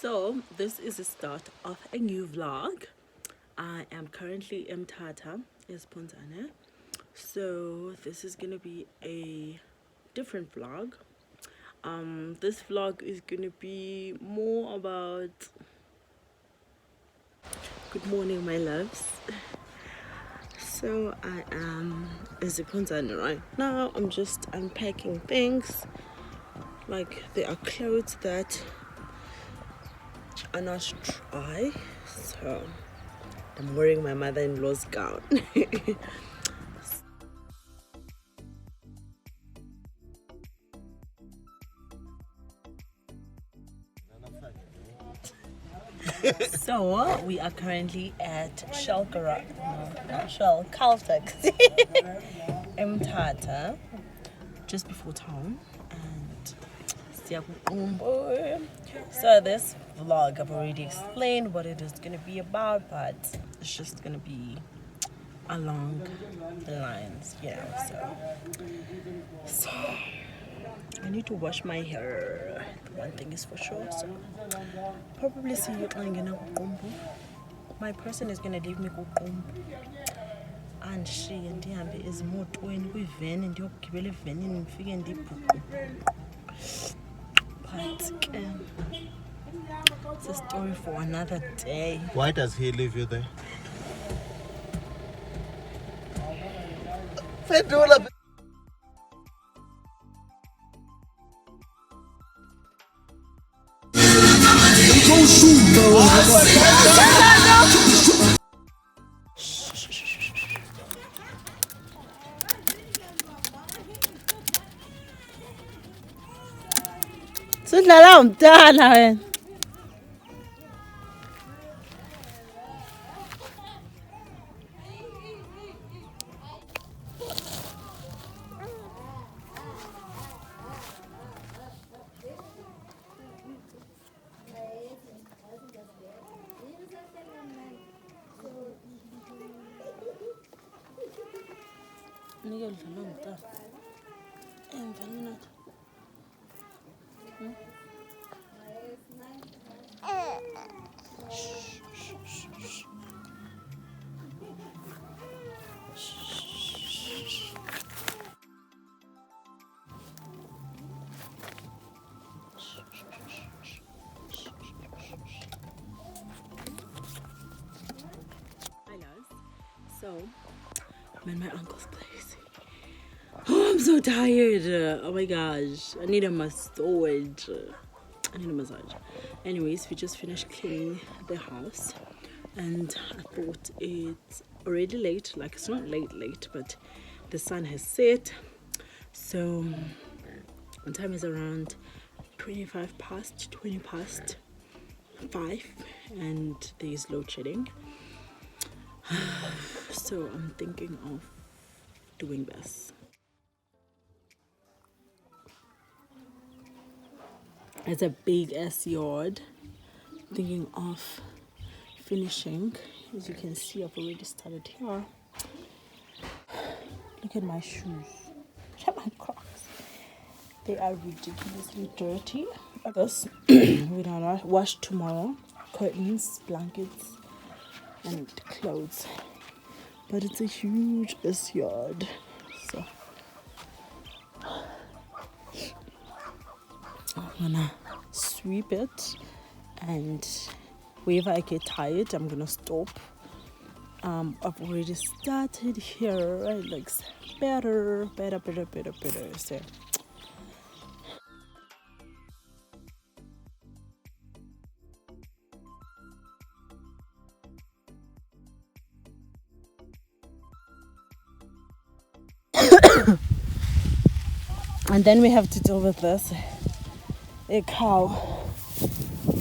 So this is the start of a new vlog. I am currently in Tata, Esponzane. So this is gonna be a different vlog. This vlog is gonna be more about good morning, my loves. So I am Esponzane right now. I'm just unpacking things. Like there are clothes that are not dry, so I'm wearing my mother-in-law's gown. So we are currently at Shell Caltex in Tata, just before town, and so this vlog I've already explained what it is gonna be about, but it's just gonna be along the lines, you know. So I need to wash my hair. One thing is for sure. So probably see you my person is gonna leave me kuqumbu and she and ndihambe ezimotweni kwi-van ndiyogibela evenini ndifike ndibhuqu. But it's a story for another day. Why does he leave you there? Sudlala umntana wena. Nike udlala umntana. Emvani nathi. So, I'm in my uncle's place. Oh, I'm so tired. Oh my gosh. I need a massage. I need a massage. Anyways, we just finished cleaning the house. And I thought it's already late. Like, it's not late, but the sun has set. So, the time is around 20 past 5. And there is load shedding. So I'm thinking of doing this. It's a big ass yard. Thinking of finishing. As you can see, I've already started here. Look at my shoes. Look at my Crocs. They are ridiculously dirty. This we're gonna wash tomorrow. Curtains, blankets, and clothes, but it's a huge yard, so I'm gonna sweep it, and whenever I get tired I'm gonna stop. I've already started here. It looks better, so and then we have to deal with this, a cow.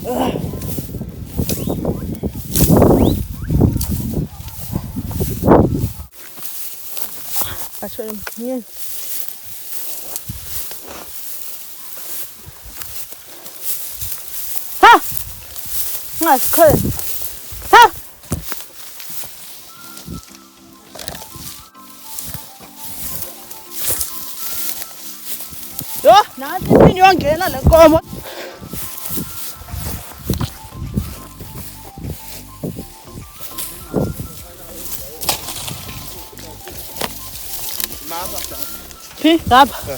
Ugh. Actually, yeah. Ha! Nice, cool. Ha! Yo, nanti iphinde yongena le nkomo. Kuphi? Lapha.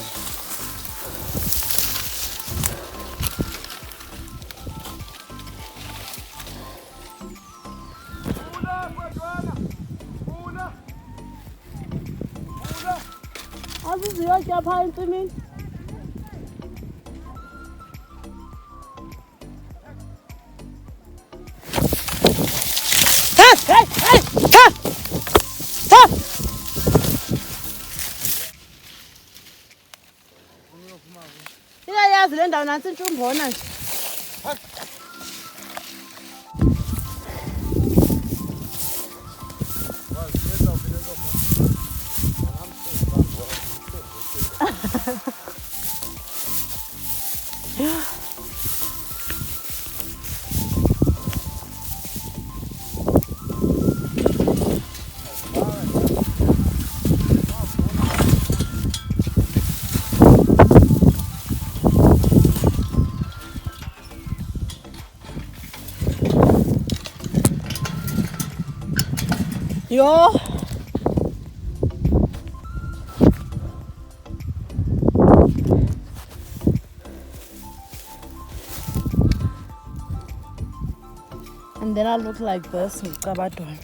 Aziziyotya phaa entsimini. Hey! Iyayazi le ndawo nantsi intshumbona nje. Yo. And then I look like this with Kabadon.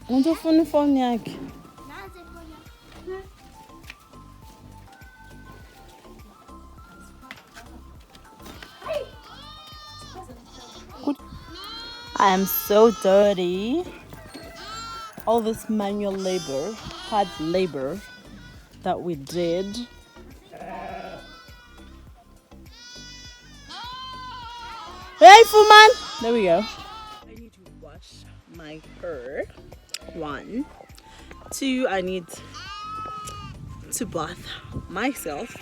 Want to phone phone yakhe? I am so dirty. All this manual labor, hard labor that we did. Hey, Fuman! There we go. I need to wash my hair. 1. 2, I need to bath myself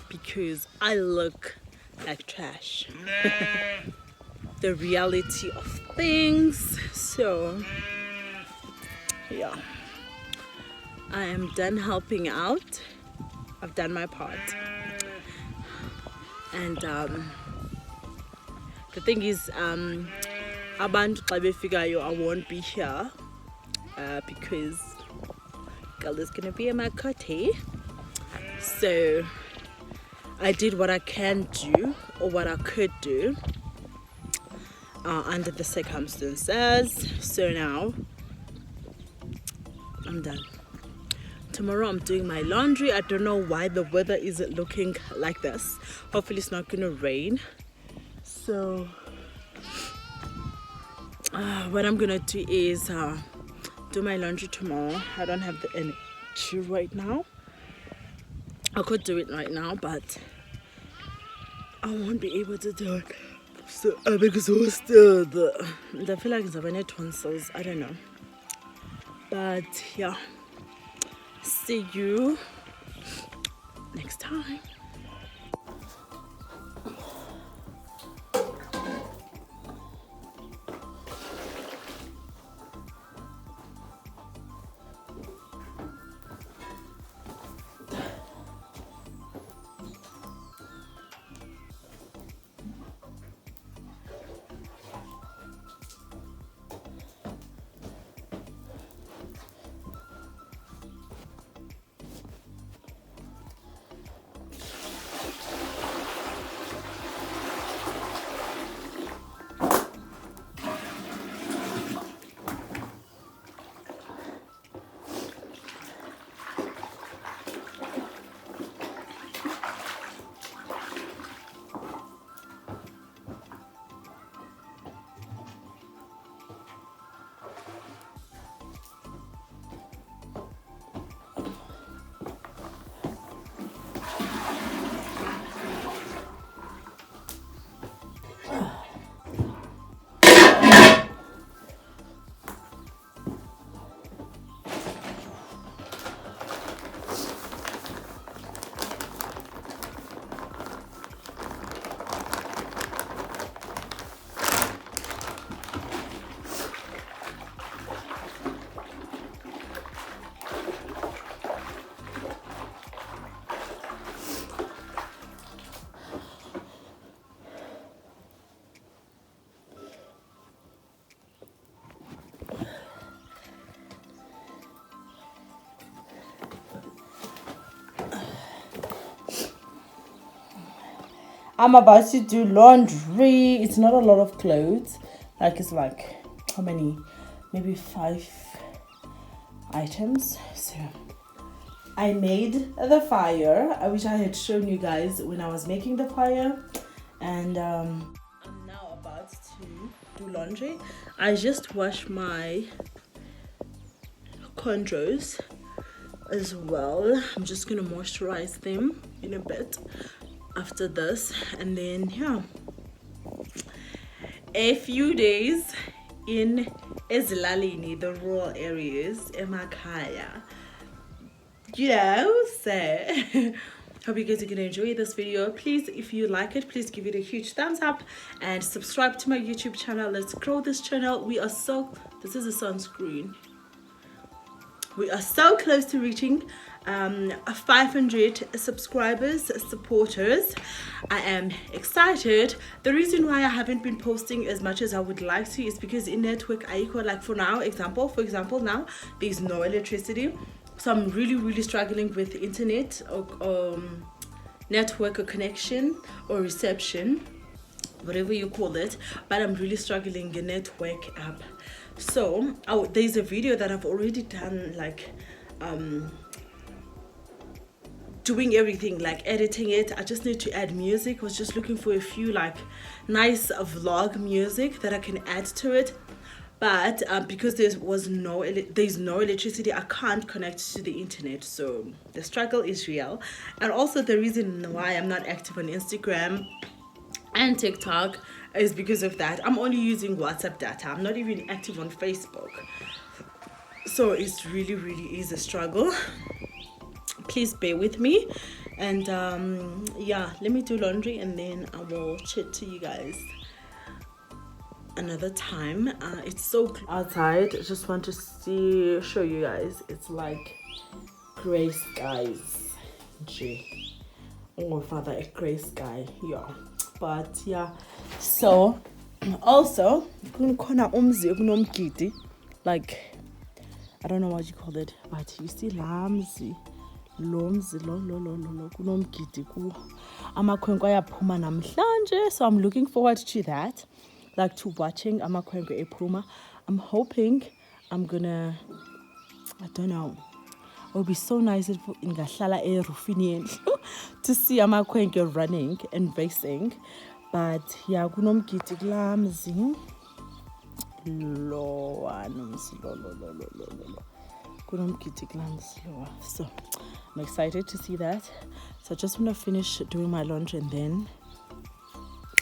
because I look like trash. The reality of things. So yeah, I am done helping out. I've done my part, and the thing is, abantu xa befikayo, I won't be here because girl is gonna be in my cutty. So I did what I can do, or what I could do under the circumstances. So now I'm done. Tomorrow I'm doing my laundry. I don't know why the weather isn't looking like this. Hopefully it's not gonna rain. So what I'm gonna do is do my laundry tomorrow. I don't have the energy right now. I could do it right now, but I won't be able to do it. So I'm exhausted. I feel like it's having tonsils. I don't know. But yeah, see you next time. I'm about to do laundry. It's not a lot of clothes. Like, it's like, how many? Maybe 5 items. So I made the fire. I wish I had shown you guys when I was making the fire. And I'm now about to do laundry. I just washed my cornrows as well. I'm just gonna moisturize them in a bit after this, and then yeah, a few days in Ezilalini, the rural areas, Emakhaya, you know. So hope you guys are gonna enjoy this video. Please, if you like it, please give it a huge thumbs up and subscribe to my YouTube channel. Let's grow this channel. We are so, this is a sunscreen, we are so close to reaching 500 subscribers, supporters. I am excited. The reason why I haven't been posting as much as I would like to is because in network I equal, like for example now there's no electricity, so I'm really struggling with the internet or network or connection or reception, whatever you call it, but I'm really struggling the network app. So there's a video that I've already done, like doing everything, like editing it. I just need to add music. I was just looking for a few like nice vlog music that I can add to it, but because there's no electricity, I can't connect to the internet, so the struggle is real. And also the reason why I'm not active on Instagram and TikTok is because of that. I'm only using WhatsApp data. I'm not even active on Facebook, so it's really is a struggle. Please bear with me, and yeah, let me do laundry and then I will chat to you guys another time. It's so outside. I just want to show you guys. It's like gray skies. Oh father, a gray sky. Yeah, but yeah. So also like, I don't know what you call it, but you see lamzi kunomgidi ku amakhwenkwe ayaphuma namhlanje, so I'm looking forward to that, like to watching amakhwenkwe ephuma. I'm hoping I'm gonna, I don't know, it would be so nice if ingahlala erufini yendlu to see amakhwenkwe running and racing. But yeah, kunomgidi kulamzi lo anomzi lo. So I'm excited to see that. So I just want to finish doing my laundry and then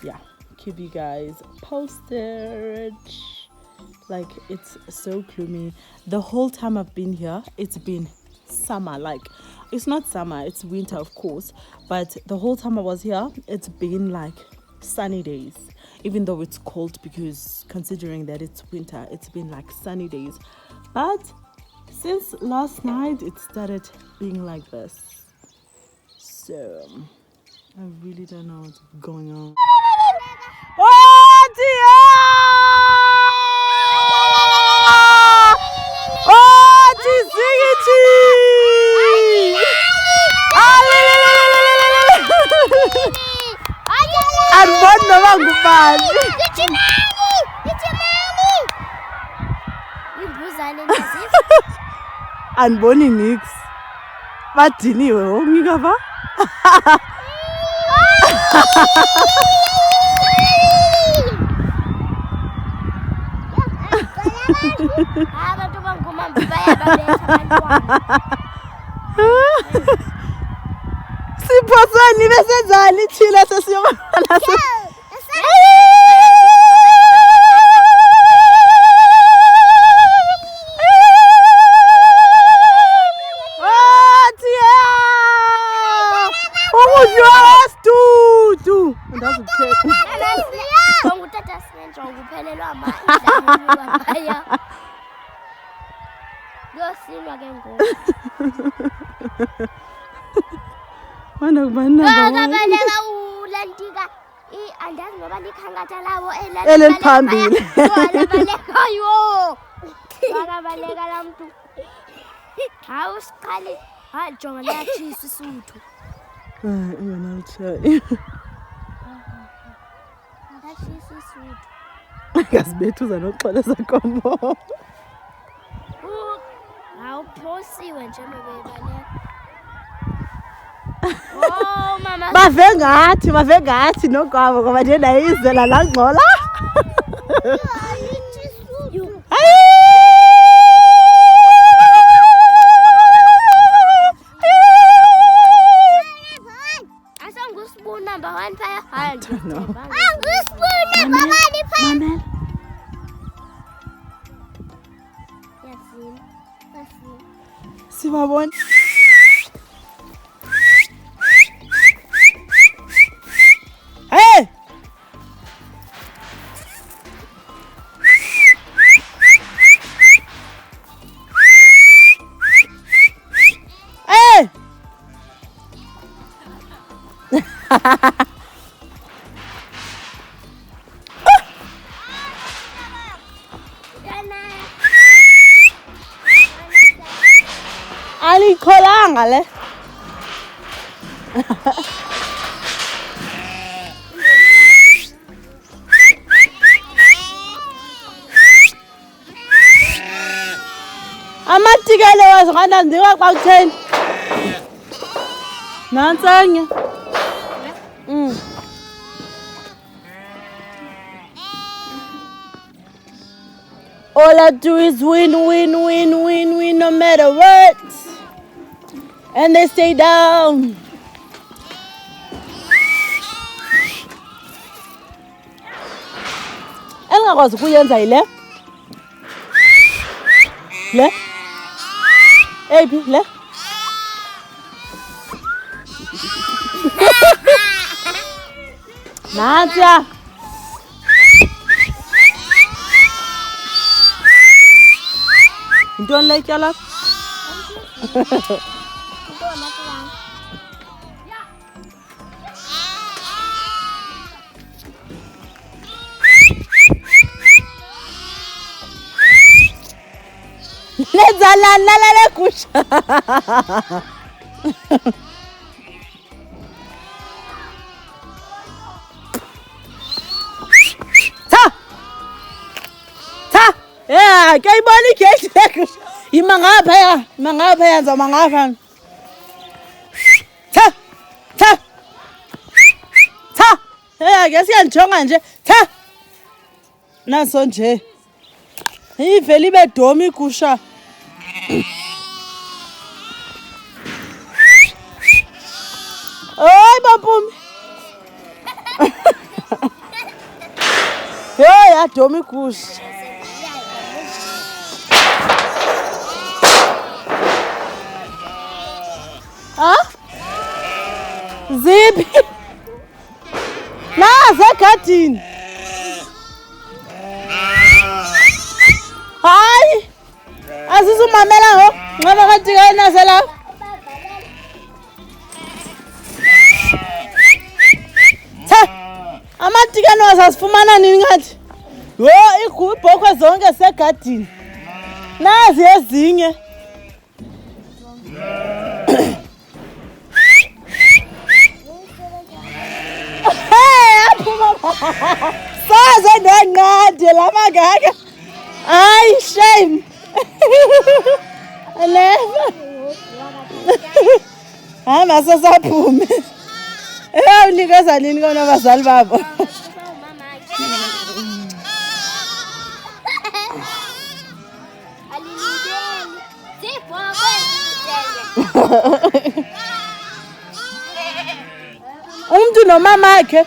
yeah, keep you guys posted. Like, it's so gloomy. The whole time I've been here, it's been summer. Like, it's not summer, it's winter of course, but the whole time I was here, it's been like sunny days, even though it's cold, because considering that it's winter, it's been like sunny days. But since last night it started being like this, so I really don't know what's going on. Oh dear! Oh Tizigiti! And one no longer bad. And Bonnie Nix. But anyway, ngikava. Siphosani besenzani thina sesiyobona. Ngasibethuza nokuxolisa kombo. Awuphosiwe nje mabebane. Oh mama. Bave ngathi nokwabo ngoba nje nayizela la ngxola. Spoon number 1 phaya. No. Spoon number 1 phaya. Mama. Sibabona. Hey! Hey! Alikholanga le. Amatikele wazikana ndiwa kwa kutheni. Nansanya. All I do is win, no matter what. And they stay down. Engakwazi kuyenza ile. Le. Ebi le. Nadia. Don't like your love. Let's la kush. Yeah, kay bali ke. Imangapha yenza mangapha. Cha. Yeah, siyanjonga nje. Cha. Naso nje. Ivele ibe domi igusha. Oy bampumi. Yeah, domi igusha. Zipi. Naze egadini. Hayi. Asizumamela ngo ngoba kanti kayinase la. Amatikano asasifumana nini ngathi? Yo igubhokwe zonke segadini. Nazi ezinye. Saze ndanqade lamagaka. Ay shame. Aleva. Hamba sasaphume. Unikeza nini kona bazali babo? Umuntu nomama wakhe.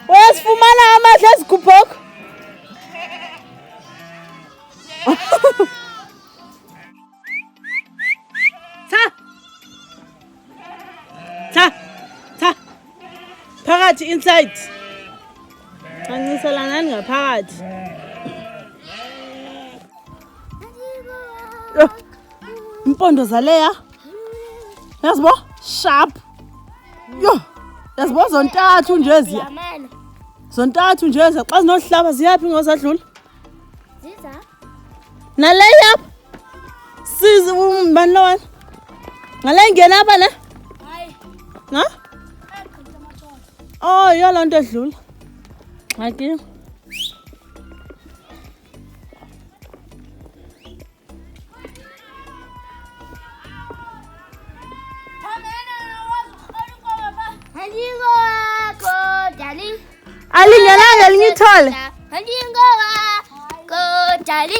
Uyasifumana amahle esigubhoko. Ta. Phakathi inside. Angisela nani ngaphakathi. Impondo zaleya. Yasibo sharp. Yo. Yasibo zontathu nje ziya. Zontathu nje xa zinohlaba ziyapi ngosadlula? Ziza. Naleya. Sizi umbani lawana. Ngale ngena apha ne? Hayi. Ha? Oh, yolonto edlula. Okay. Handingo wako jali. Alinyalanga ngithole. Handingo wako jali.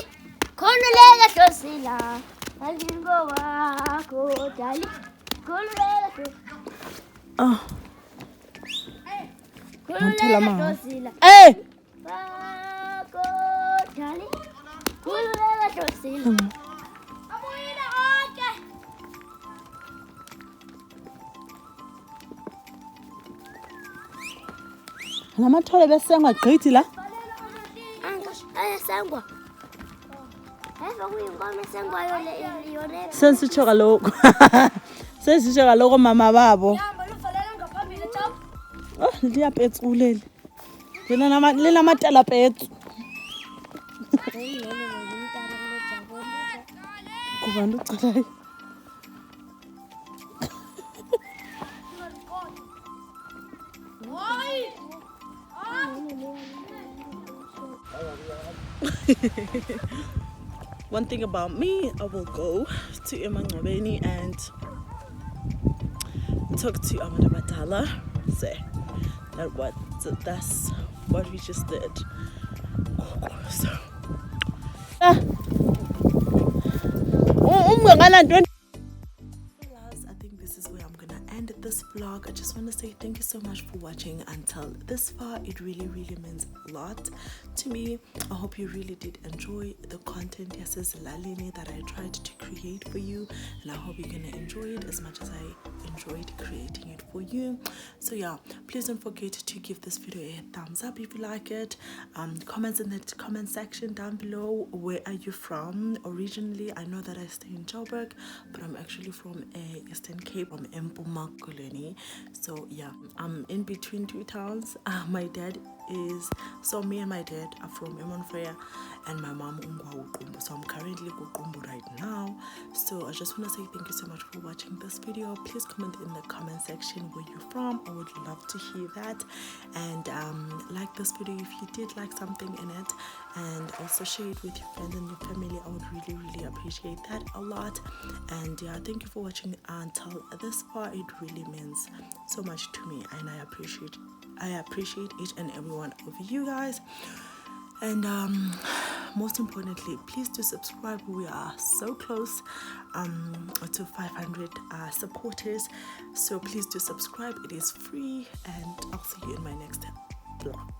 Khululela Thulisile. Handingo wako jali. Khululela Thulisile. Oh. Khululela Thulisile. Hey. Wako jali. Khululela Thulisile. Abuyile onke. Lamathole besengwa gqithi la. Ayasengwa. Eva kuyinkomo esengwayo le yona. Sensitsho kaloku. Sensitsho kaloku mama babo. Hamba luvalele ngaphambili cha. Oh, liyapetsuleli. Lena matala petsu. Kubantu ucalayo. One thing about me, I will go to Emakhaya and talk to Amanda Batala. So that's what we just did. So I think this is where I'm gonna end this vlog. I just want to say thank you so much for watching until this far. It really means a lot to me. I hope you really did enjoy the content Ezilalini that I tried to create for you, and I hope you're gonna enjoy it as much as I enjoyed creating it for you. So yeah, please don't forget to give this video a thumbs up if you like it. Comments in the comment section down below. Where are you from originally? I know that I stay in Joburg, but I'm actually from Eastern Cape, from Thulisile Kolweni. So yeah, I'm in between two towns. My dad is, so me and my dad are from Emakhaya, and my mom Ungwa. So I'm currently Uqumbu right now. So I just want to say thank you so much for watching this video. Please comment in the comment section where you're from. I would love to hear that. And like this video if you did like something in it, and also share it with your friends and your family. I would really appreciate that a lot. And yeah, thank you for watching until this far. It really means so much to me, and I appreciate each and every one of you guys. And most importantly, please do subscribe. We are so close to 500 supporters, so please do subscribe. It is free, and I'll see you in my next vlog.